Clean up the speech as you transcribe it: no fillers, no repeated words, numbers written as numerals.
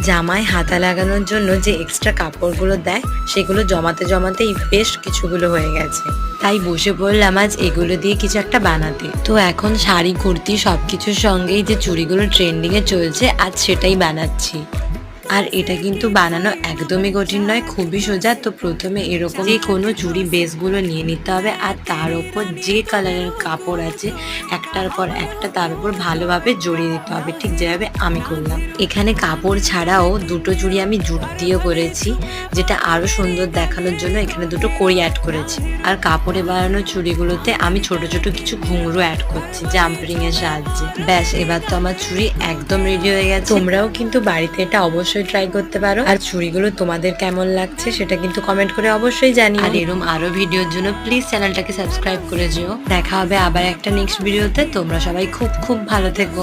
জামায় হাতা লাগানোর জন্য যে এক্সট্রা কাপড়গুলো দেয় সেগুলো জমাতে জমাতেই বেশ কিছুগুলো হয়ে গেছে, তাই বসে পড়লাম আজ এগুলো দিয়ে কিছু একটা বানাতে। তো এখন শাড়ি কুর্তি সবকিছুর সঙ্গেই যে চুড়িগুলো ট্রেন্ডিং এ চলছে আজ সেটাই বানাচ্ছি। আর এটা কিন্তু বানানো একদমই কঠিন নয়, খুবই সোজা। তো প্রথমে এরকম যে কোনো চুড়ি বেসগুলো নিয়ে নিতে হবে, আর তার উপর যে কালারের কাপড় আছে একটার পর একটা তার উপর ভালোভাবে জড়িয়ে দিতে হবে, ঠিক যেভাবে আমি করলাম। এখানে কাপড় ছাড়াও দুটো চুড়ি আমি জুট দিয়ে করেছি, যেটা আরো সুন্দর দেখানোর জন্য এখানে দুটো কড়ি অ্যাড করেছি। আর কাপড়ে বানানো চুড়িগুলোতে আমি ছোট ছোট কিছু ঘুঙরু অ্যাড করছি জাম্পারিং এর সাহায্যে। ব্যাস, এবার তো আমার চুড়ি একদম রেডি হয়ে গেছে। তোমরাও কিন্তু বাড়িতে এটা অবশ্যই ট্রাই করতে পারো। আর চুড়িগুলো তোমাদের কেমন লাগছে সেটা কিন্তু কমেন্ট করে অবশ্যই জানিও। আর এরকম আরো ভিডিওর জন্য প্লিজ চ্যানেলটাকে সাবস্ক্রাইব করে যেও। দেখা হবে আবার একটা নেক্সট ভিডিওতে। তোমরা সবাই খুব খুব ভালো থেকো।